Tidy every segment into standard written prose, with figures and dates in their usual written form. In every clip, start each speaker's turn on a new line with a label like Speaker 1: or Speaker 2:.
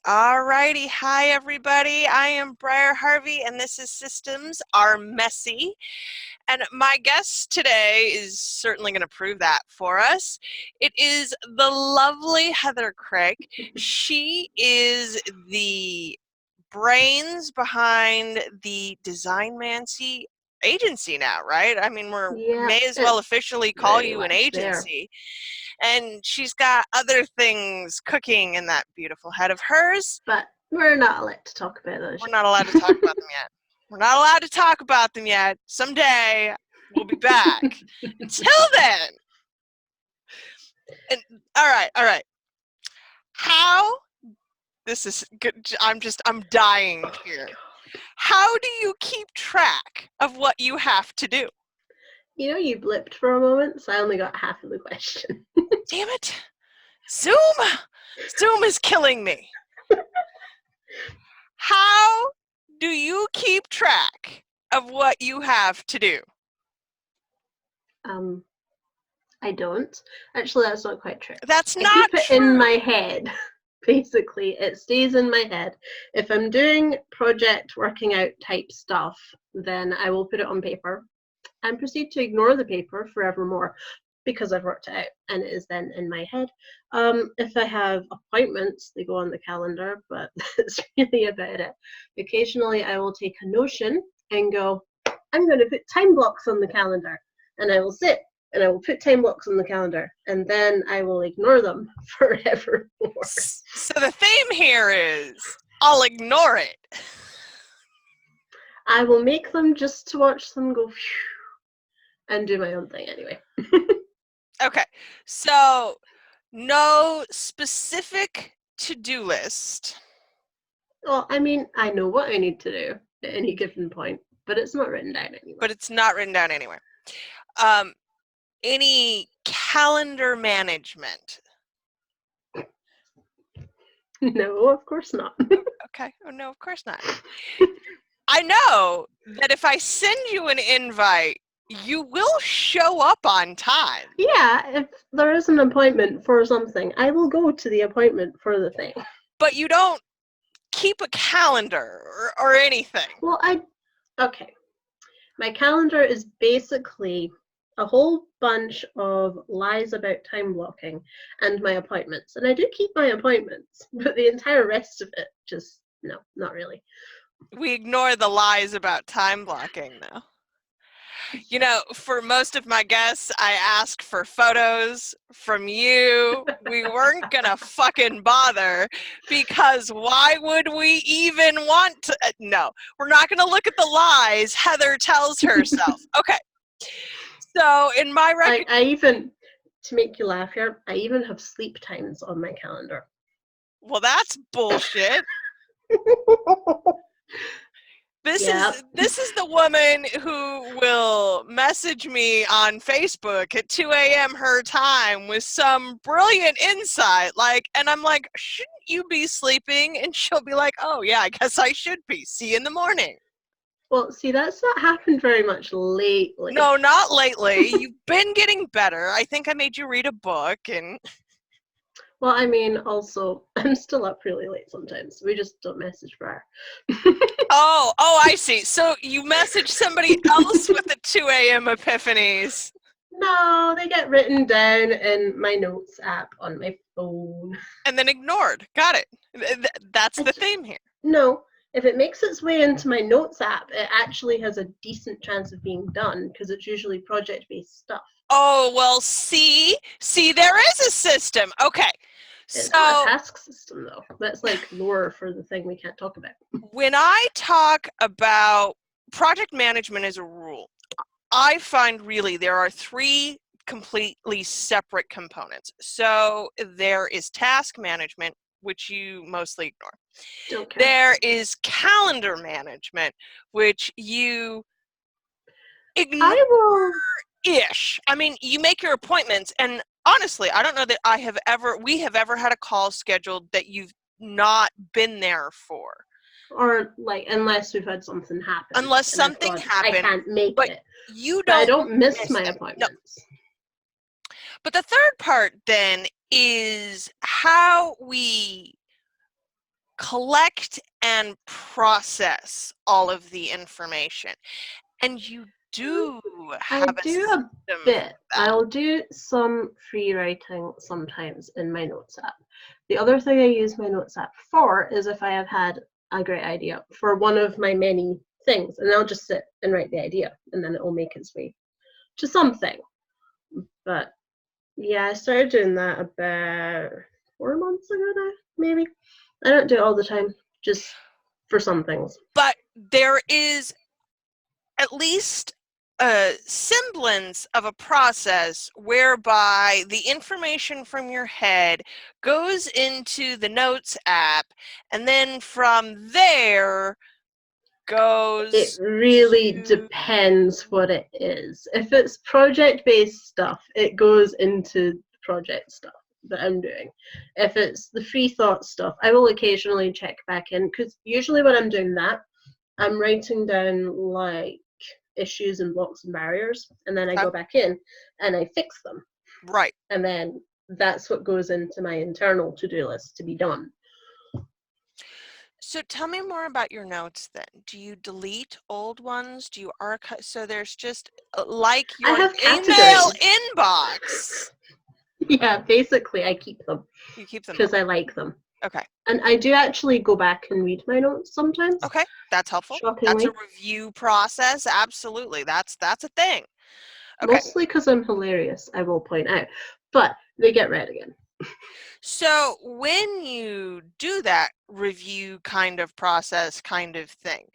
Speaker 1: Alrighty, hi everybody. I am Briar Harvey, and this is Systems Are Messy. And my guest today is certainly going to prove that for us. It is the lovely Heather Craik. She is the brains behind the Design Mancy agency now, right? I mean,
Speaker 2: Yeah,
Speaker 1: may as well
Speaker 2: it's
Speaker 1: officially call
Speaker 2: very
Speaker 1: you an
Speaker 2: much there.
Speaker 1: agency. And she's got other things cooking in that beautiful head of hers.
Speaker 2: But we're not allowed to talk about those
Speaker 1: We're
Speaker 2: yet.
Speaker 1: not allowed to talk about them yet. We're not allowed to talk about them yet. Someday we'll be back. Until then. And all right. How this is good. I'm dying here. How do you keep track of what you have to do?
Speaker 2: You know, you blipped for a moment, so I only got half of the question.
Speaker 1: Damn it. Zoom is killing me. How do you keep track of what you have to do?
Speaker 2: I don't. Actually, that's not quite true.
Speaker 1: That's
Speaker 2: I
Speaker 1: not
Speaker 2: keep it in
Speaker 1: true.
Speaker 2: my head. Basically, it stays in my head. If I'm doing project working out type stuff, then I will put it on paper and proceed to ignore the paper forevermore because I've worked it out and it is then in my head. If I have appointments, they go on the calendar, but that's really about it. Occasionally, I will take a notion and go, I'm going to put time blocks on the calendar, and I will sit and I will put time blocks on the calendar, and then I will ignore them forevermore.
Speaker 1: So the theme here is I'll ignore it.
Speaker 2: I will make them just to watch them go and do my own thing anyway.
Speaker 1: Okay, so no specific to-do list.
Speaker 2: Well, I mean, I know what I need to do at any given point, but it's not written down anywhere.
Speaker 1: But it's not written down anywhere. Any calendar management?
Speaker 2: No, of course not.
Speaker 1: Okay. Oh, no, of course not. I know that if I send you an invite, you will show up on time.
Speaker 2: Yeah, if there is an appointment for something, I will go to the appointment for the thing.
Speaker 1: But you don't keep a calendar or anything.
Speaker 2: Well, okay. My calendar is basically a whole bunch of lies about time blocking and my appointments. And I do keep my appointments, but the entire rest of it, just no, not really.
Speaker 1: We ignore the lies about time blocking, though. You know, for most of my guests, I asked for photos from you. We weren't gonna fucking bother because why would we even want to? No, we're not gonna look at the lies Heather tells herself. Okay. So in my
Speaker 2: I even, to make you laugh here, I even have sleep times on my calendar.
Speaker 1: Well, that's bullshit. This is the woman who will message me on Facebook at 2 a.m. her time with some brilliant insight, and I'm like, shouldn't you be sleeping? And she'll be like, oh yeah, I guess I should be. See you in the morning.
Speaker 2: Well, see, that's not happened very much lately.
Speaker 1: No, not lately. You've been getting better. I think I made you read a book and...
Speaker 2: Well, I mean, also, I'm still up really late sometimes. We just don't message Briar.
Speaker 1: Oh, I see. So you message somebody else with the 2 a.m. epiphanies.
Speaker 2: No, they get written down in my notes app on my phone.
Speaker 1: And then ignored. Got it. That's the theme here.
Speaker 2: No, if it makes its way into my notes app, it actually has a decent chance of being done because it's usually project-based stuff.
Speaker 1: Oh, well, see, there is a system. Okay.
Speaker 2: It's not a task system, though. That's like lore for the thing we can't talk about.
Speaker 1: When I talk about project management as a rule, I find really there are three completely separate components. So there is task management, which you mostly ignore.
Speaker 2: Don't care.
Speaker 1: There is calendar management, which you ignore-ish. I mean, you make your appointments, and honestly, I don't know that we have ever had a call scheduled that you've not been there for.
Speaker 2: Or unless we've had something happen.
Speaker 1: Unless something happened.
Speaker 2: I can't make it.
Speaker 1: You
Speaker 2: don't. I don't miss my appointments.
Speaker 1: No. But the third part then is how we collect and process all of the information. And you do
Speaker 2: I
Speaker 1: have a
Speaker 2: do a
Speaker 1: system for
Speaker 2: bit.
Speaker 1: that.
Speaker 2: I'll do some free writing sometimes in my notes app. The other thing I use my notes app for is if I have had a great idea for one of my many things, and I'll just sit and write the idea, and then it will make its way to something. But yeah, I started doing that about 4 months ago now, maybe. I don't do it all the time, just for some things.
Speaker 1: But there is at least a semblance of a process whereby the information from your head goes into the notes app, and then from there
Speaker 2: It
Speaker 1: goes
Speaker 2: really
Speaker 1: to...
Speaker 2: depends what it is. If it's project-based stuff, it goes into project stuff that I'm doing. If it's the free thought stuff, I will occasionally check back in, because usually when I'm doing that, I'm writing down like issues and blocks and barriers, and then I go back in and I fix them.
Speaker 1: Right.
Speaker 2: And then that's what goes into my internal to-do list to be done.
Speaker 1: So tell me more about your notes then. Do you delete old ones? Do you archive? So there's just like
Speaker 2: I
Speaker 1: your
Speaker 2: have
Speaker 1: email
Speaker 2: categories.
Speaker 1: inbox.
Speaker 2: Yeah, basically I keep them
Speaker 1: You keep them
Speaker 2: because I like them.
Speaker 1: Okay.
Speaker 2: And I do actually go back and read my notes sometimes.
Speaker 1: Okay, that's helpful. That's
Speaker 2: Shockingly.
Speaker 1: a review process. Absolutely. That's a thing. Okay.
Speaker 2: Mostly because I'm hilarious, I will point out. But they get read again.
Speaker 1: So when you do that review kind of process kind of thing,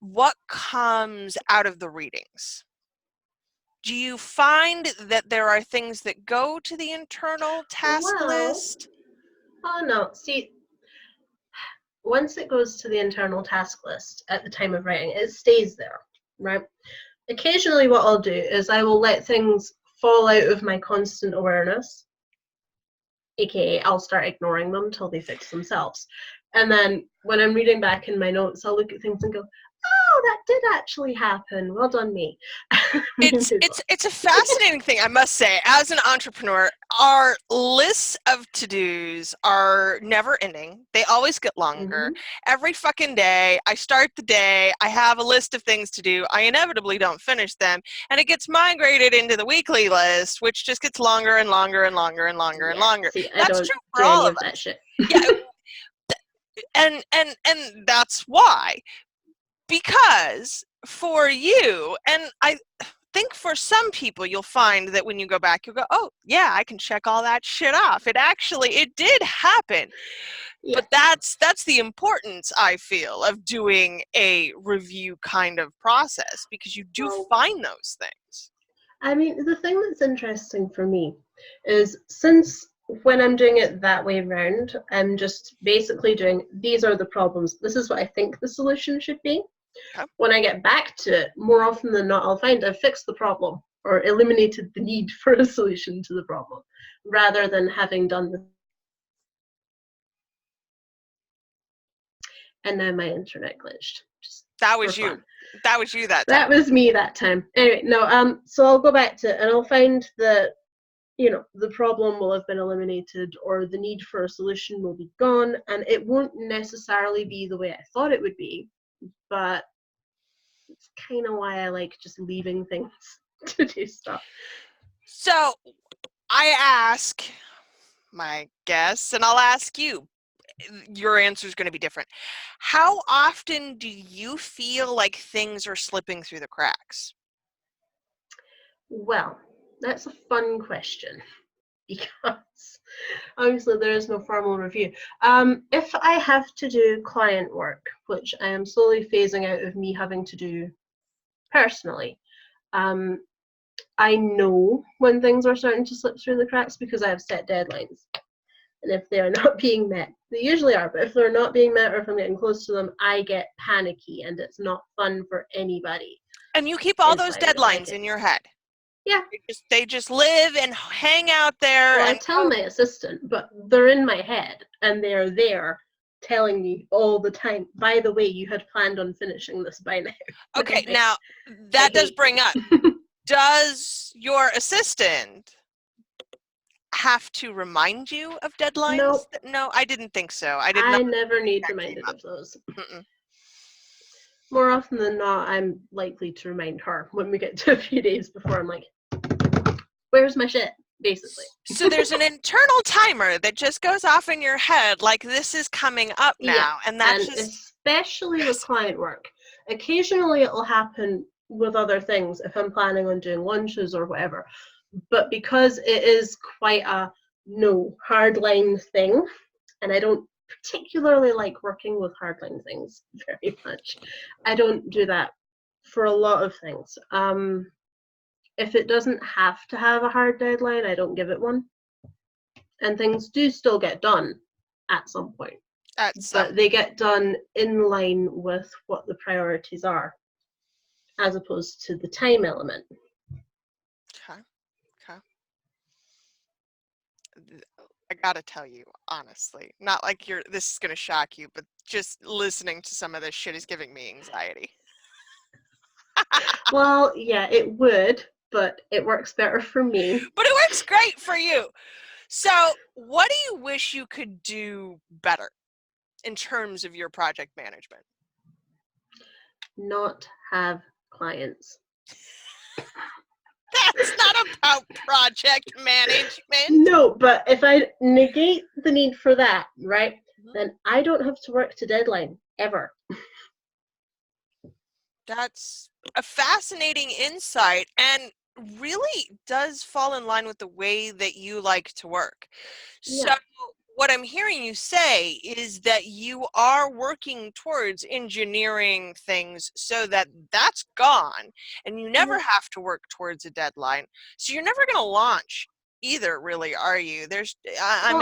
Speaker 1: what comes out of the readings? Do you find that there are things that go to the internal task list?
Speaker 2: Oh no. See, once it goes to the internal task list at the time of writing, it stays there, right? Occasionally what I'll do is I will let things fall out of my constant awareness, aka I'll start ignoring them till they fix themselves. And then when I'm reading back in my notes, I'll look at things and go, oh, that did actually happen. Well done, me.
Speaker 1: It's a fascinating thing, I must say. As an entrepreneur, our lists of to-dos are never ending. They always get longer. Every fucking day, I start the day, I have a list of things to do. I inevitably don't finish them, and it gets migrated into the weekly list, which just gets longer and longer and longer and longer and longer.
Speaker 2: See, I
Speaker 1: That's
Speaker 2: don't
Speaker 1: true for
Speaker 2: do
Speaker 1: all
Speaker 2: any
Speaker 1: of
Speaker 2: of that
Speaker 1: us.
Speaker 2: shit.
Speaker 1: Yeah, and that's why. Because for you, and I think for some people, you'll find that when you go back, you'll go, oh, yeah, I can check all that shit off. It did happen.
Speaker 2: Yeah.
Speaker 1: But that's the importance, I feel, of doing a review kind of process, because you do find those things.
Speaker 2: I mean, the thing that's interesting for me is, since when I'm doing it that way round, I'm just basically doing, these are the problems. This is what I think the solution should be.
Speaker 1: Okay.
Speaker 2: When I get back to it, more often than not, I'll find I've fixed the problem or eliminated the need for a solution to the problem, rather than having done the... And now my internet glitched.
Speaker 1: That was you.
Speaker 2: Fun.
Speaker 1: That was you that time.
Speaker 2: That was me that time. Anyway, no, so I'll go back to it and I'll find that, you know, the problem will have been eliminated, or the need for a solution will be gone, and it won't necessarily be the way I thought it would be, but it's kind of why I like just leaving things to do stuff.
Speaker 1: So I ask my guests, and I'll ask you, your answer is going to be different. How often do you feel like things are slipping through the cracks?
Speaker 2: Well, that's a fun question, because obviously there is no formal review. If I have to do client work, which I am slowly phasing out of me having to do personally, I know when things are starting to slip through the cracks, because I have set deadlines. And if they are not being met, they usually are, but if they're not being met, or if I'm getting close to them, I get panicky, and it's not fun for anybody.
Speaker 1: And you keep all those deadlines in your head?
Speaker 2: Yeah.
Speaker 1: They just live and hang out there.
Speaker 2: Well,
Speaker 1: and
Speaker 2: I tell my assistant, but they're in my head, and they're there telling me all the time, by the way, you had planned on finishing this by now.
Speaker 1: Okay, now that does bring up, does your assistant have to remind you of deadlines?
Speaker 2: Nope.
Speaker 1: No, I didn't think so. I did
Speaker 2: I
Speaker 1: not
Speaker 2: never need
Speaker 1: check came
Speaker 2: reminded
Speaker 1: up.
Speaker 2: of those.
Speaker 1: Mm-mm.
Speaker 2: More often than not, I'm likely to remind her when we get to a few days before. I'm like, where's my shit? Basically.
Speaker 1: So there's an internal timer that just goes off in your head, like this is coming up now,
Speaker 2: Yeah,
Speaker 1: and that
Speaker 2: and
Speaker 1: just
Speaker 2: especially with client work. Occasionally it'll happen with other things if I'm planning on doing lunches or whatever. But because it is quite a hardline thing, and I don't particularly like working with hardline things very much, I don't do that for a lot of things. If it doesn't have to have a hard deadline, I don't give it one. And things do still get done at some point,
Speaker 1: at some.
Speaker 2: but they get done in line with what the priorities are, as opposed to the time element.
Speaker 1: Okay. Okay. I gotta tell you, honestly, not like this is gonna shock you, but just listening to some of this shit is giving me anxiety.
Speaker 2: Well, yeah, it would, but it works better for me.
Speaker 1: But it works great for you. So, what do you wish you could do better in terms of your project management?
Speaker 2: Not have clients.
Speaker 1: That's not about project management.
Speaker 2: No, but if I negate the need for that, right, then I don't have to work to deadline ever.
Speaker 1: That's a fascinating insight and really does fall in line with the way that you like to work. So,
Speaker 2: Yeah.
Speaker 1: what I'm hearing you say is that you are working towards engineering things so that that's gone and you never have to work towards a deadline. So, you're never going to launch either, really, are you?
Speaker 2: Well,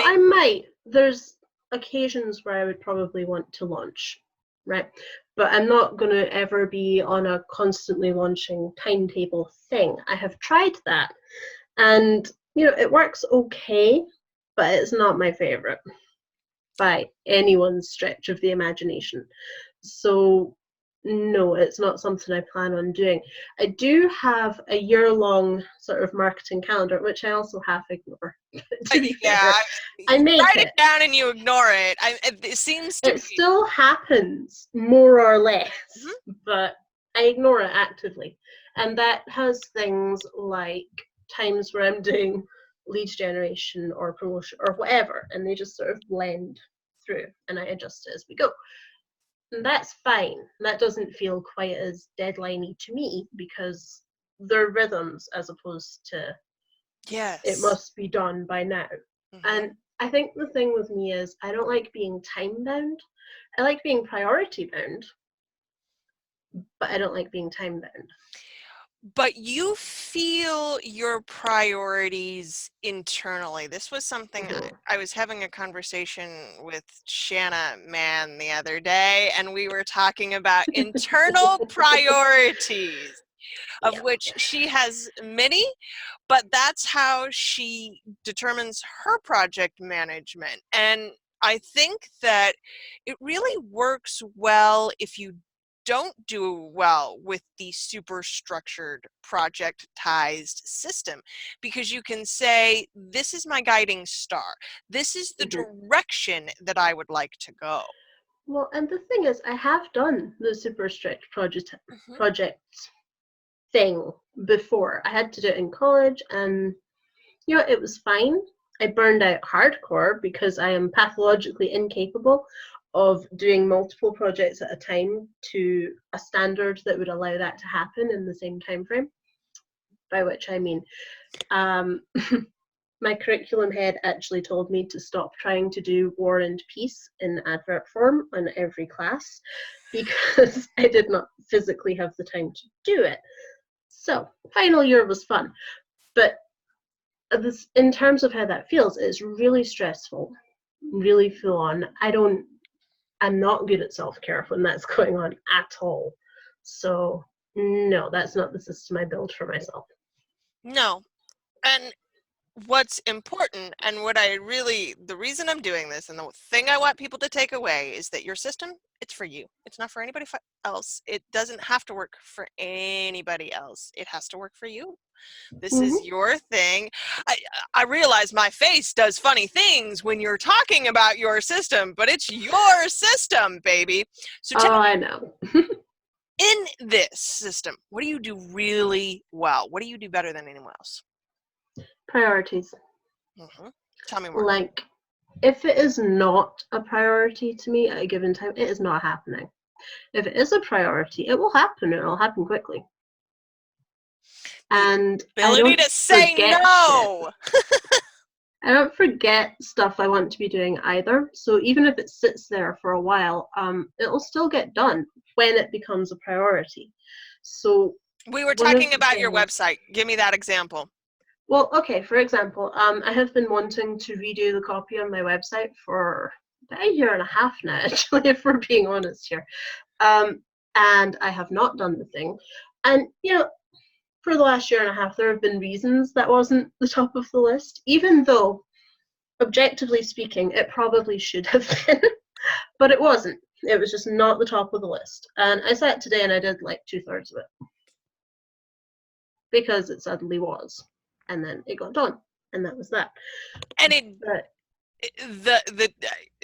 Speaker 2: I might. There's occasions where I would probably want to launch, right? But I'm not going to ever be on a constantly launching timetable thing. I have tried that, and it works okay, but it's not my favorite by anyone's stretch of the imagination. So no, it's not something I plan on doing. I do have a year-long sort of marketing calendar, which I also half ignore. To be fair, I
Speaker 1: you
Speaker 2: make
Speaker 1: write it
Speaker 2: it.
Speaker 1: down and you ignore it. It seems to
Speaker 2: It
Speaker 1: be.
Speaker 2: still happens more or less,
Speaker 1: Mhm.
Speaker 2: but I ignore it actively. And that has things like times where I'm doing lead generation or promotion or whatever, and they just sort of blend through, and I adjust it as we go. And that's fine. That doesn't feel quite as deadliney to me because they're rhythms as opposed to it
Speaker 1: Yes.
Speaker 2: must be done by now.
Speaker 1: Mhm.
Speaker 2: And I think the thing with me is I don't like being time bound. I like being priority bound, but I don't like being time bound.
Speaker 1: But you feel your priorities internally. This was something
Speaker 2: Mm-hmm.
Speaker 1: I was having a conversation with Shanna Mann the other day, and we were talking about internal priorities, of
Speaker 2: Yeah.
Speaker 1: which she has many, but that's how she determines her project management. And I think that it really works well if you don't do well with the super structured projectized system, because you can say, this is my guiding star. This is the
Speaker 2: Mm-hmm.
Speaker 1: direction that I would like to go.
Speaker 2: Well, and the thing is, I have done the super strict
Speaker 1: Mhm.
Speaker 2: project thing before. I had to do it in college, and it was fine. I burned out hardcore because I am pathologically incapable of doing multiple projects at a time to a standard that would allow that to happen in the same time frame. By which I mean, um, my curriculum head actually told me to stop trying to do War and Peace in advert form on every class because I did not physically have the time to do it. So, final year was fun, but this, in terms of how that feels, it's really stressful, really full on. I'm not good at self-care when that's going on at all. So no, that's not the system I build for myself.
Speaker 1: No. And what's important, and the reason I'm doing this and the thing I want people to take away is that your system it's for you. It's not for anybody else. It doesn't have to work for anybody else. It has to work for you. This is your thing. I realize my face does funny things when you're talking about your system, but it's your system, baby. So tell me,
Speaker 2: I know.
Speaker 1: in this system, what do you do really well? What do you do better than anyone else?
Speaker 2: Priorities.
Speaker 1: Tell me more.
Speaker 2: Like, if it is not a priority to me at a given time, it is not happening. If it is a priority, it will happen. It will happen quickly. And I
Speaker 1: Ability
Speaker 2: don't
Speaker 1: to say
Speaker 2: forget
Speaker 1: no.
Speaker 2: I don't forget stuff I want to be doing either. So even if it sits there for a while, it'll still get done when it becomes a priority. So
Speaker 1: We were
Speaker 2: one of
Speaker 1: talking
Speaker 2: the
Speaker 1: about your
Speaker 2: things,
Speaker 1: website. Give me that example.
Speaker 2: well, okay, for example, I have been wanting to redo the copy on my website for about a year and a half now, actually, if we're being honest here. And I have not done the thing. And, for the last year and a half, there have been reasons that wasn't the top of the list, even though, objectively speaking, it probably should have been, but it wasn't. It was just not the top of the list. And I sat today and I did like 2/3 of it because it suddenly was. And then it got done. And that was that.
Speaker 1: And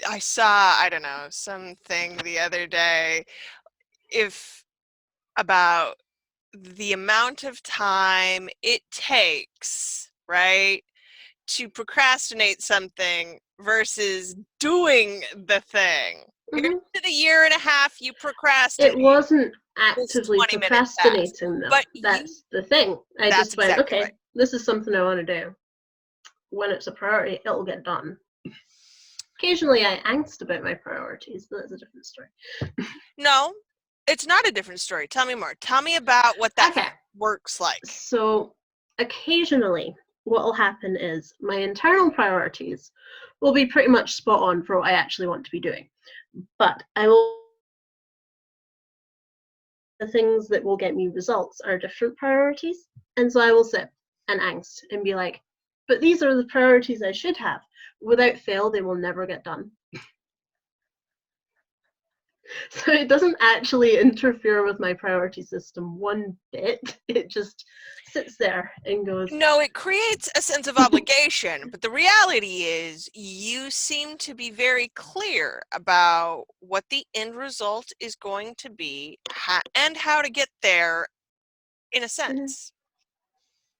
Speaker 1: I saw, I don't know, something the other day about the amount of time it takes, right, to procrastinate something versus doing the thing. Here's to the year and a half you procrastinated.
Speaker 2: It wasn't
Speaker 1: This
Speaker 2: actively
Speaker 1: 20-minute task.
Speaker 2: procrastinating, though.
Speaker 1: But
Speaker 2: That's the thing. I
Speaker 1: that's
Speaker 2: just went,
Speaker 1: exactly
Speaker 2: okay,
Speaker 1: right.
Speaker 2: this is something I want to do. When it's a priority, it'll get done. Occasionally I angst about my priorities, but that's a different story.
Speaker 1: No, it's not a different story. Tell me more. Tell me about what that works like.
Speaker 2: So occasionally what will happen is my internal priorities will be pretty much spot on for what I actually want to be doing. But the things that will get me results are different priorities. And so I will sit and angst and be like, but these are the priorities I should have. Without fail, they will never get done. So it doesn't actually interfere with my priority system one bit. It just sits there and goes.
Speaker 1: No, it creates a sense of obligation, but the reality is you seem to be very clear about what the end result is going to be and how to get there in a sense.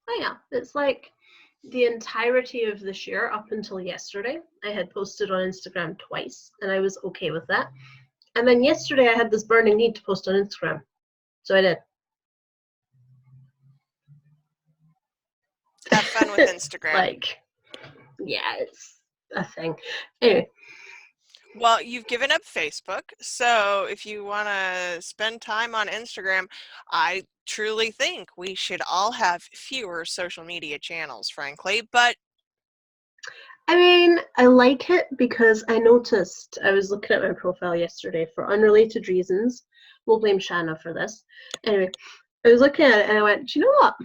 Speaker 2: Oh yeah, it's like the entirety of this year up until yesterday, I had posted on Instagram twice, and I was okay with that. And then yesterday I had this burning need to post on Instagram. So I did.
Speaker 1: Have fun with Instagram.
Speaker 2: Yeah, it's a thing. Anyway.
Speaker 1: Well, you've given up Facebook, so if you want to spend time on Instagram, I truly think we should all have fewer social media channels, frankly, but
Speaker 2: I mean, I like it because I noticed, I was looking at my profile yesterday for unrelated reasons. We'll blame Shanna for this. Anyway, I was looking at it and I went, do you know what?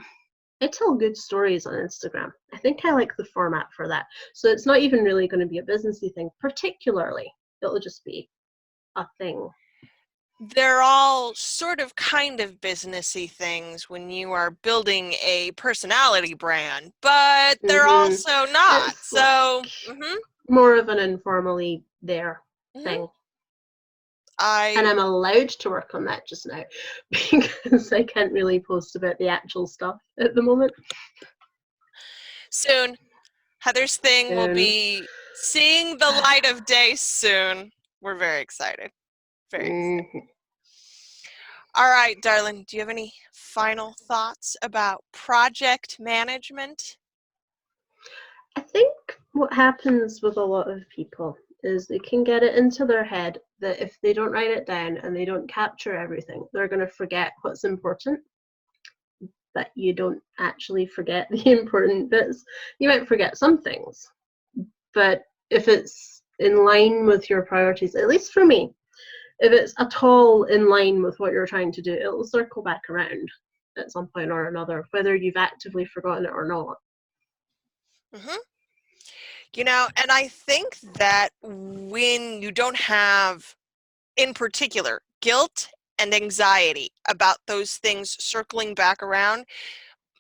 Speaker 2: I tell good stories on Instagram. I think I like the format for that. So it's not even really going to be a businessy thing, particularly. It'll just be a thing.
Speaker 1: They're all sort of kind of businessy things when you are building a personality brand, but they're also not.
Speaker 2: It's
Speaker 1: so
Speaker 2: more of an informally there thing. And I'm allowed to work on that just now because I can't really post about the actual stuff at the moment.
Speaker 1: Soon. Heather's thing will be seeing the light of day soon. We're very excited. Very excited. All right, darling, do you have any final thoughts about project management?
Speaker 2: I think what happens with a lot of people is they can get it into their head that if they don't write it down and they don't capture everything, they're going to forget what's important. But you don't actually forget the important bits. You might forget some things, but if it's in line with your priorities, at least for me, if it's at all in line with what you're trying to do, it'll circle back around at some point or another, whether you've actively forgotten it or not.
Speaker 1: And I think that when you don't have in particular, guilt and anxiety about those things circling back around.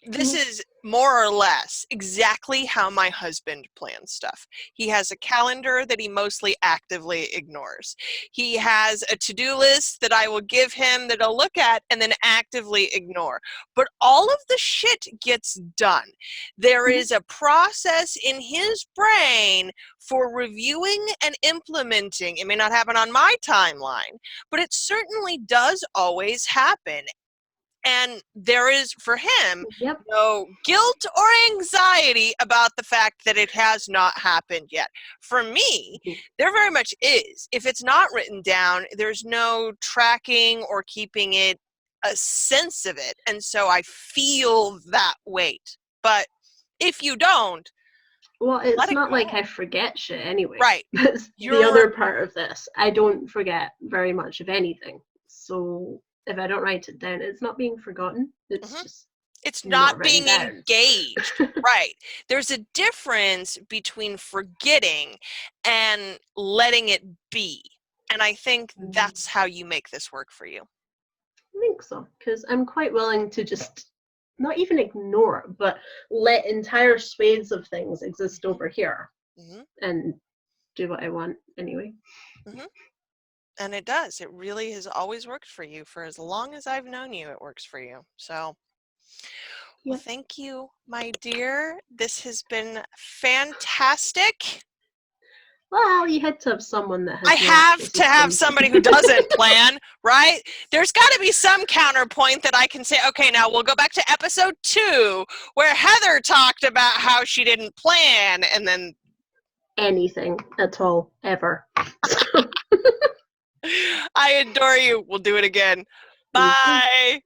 Speaker 1: This is more or less exactly how my husband plans stuff. He has a calendar that he mostly actively ignores. He has a to-do list that I will give him that he'll look at and then actively ignore. But all of the shit gets done. There is a process in his brain for reviewing and implementing. It may not happen on my timeline, but it certainly does always happen. And there is, for him,
Speaker 2: Yep.
Speaker 1: no guilt or anxiety about the fact that it has not happened yet. For me, there very much is. If it's not written down, there's no tracking or keeping it a sense of it. And so I feel that weight. But if you don't,
Speaker 2: Well,
Speaker 1: let
Speaker 2: it's
Speaker 1: it
Speaker 2: not
Speaker 1: go.
Speaker 2: like I forget shit anyway.
Speaker 1: Right.
Speaker 2: That's the
Speaker 1: You're
Speaker 2: other part of this. I don't forget very much of anything. So if I don't write it down, it's not being forgotten. It's just
Speaker 1: it's
Speaker 2: not
Speaker 1: not
Speaker 2: written
Speaker 1: being
Speaker 2: down.
Speaker 1: engaged. Right. There's a difference between forgetting and letting it be. And I think that's how you make this work for you.
Speaker 2: I think so, because I'm quite willing to just not even ignore, but let entire swathes of things exist over here and do what I want anyway.
Speaker 1: And it does. It really has always worked for you. For as long as I've known you, it works for you. So, well, thank you, my dear. This has been fantastic.
Speaker 2: Well, you had to have someone that has
Speaker 1: I have to have somebody who doesn't plan, right? There's got to be some counterpoint that I can say, okay, now we'll go back to episode 2 where Heather talked about how she didn't plan and then
Speaker 2: anything at all, ever.
Speaker 1: I adore you. We'll do it again. Bye.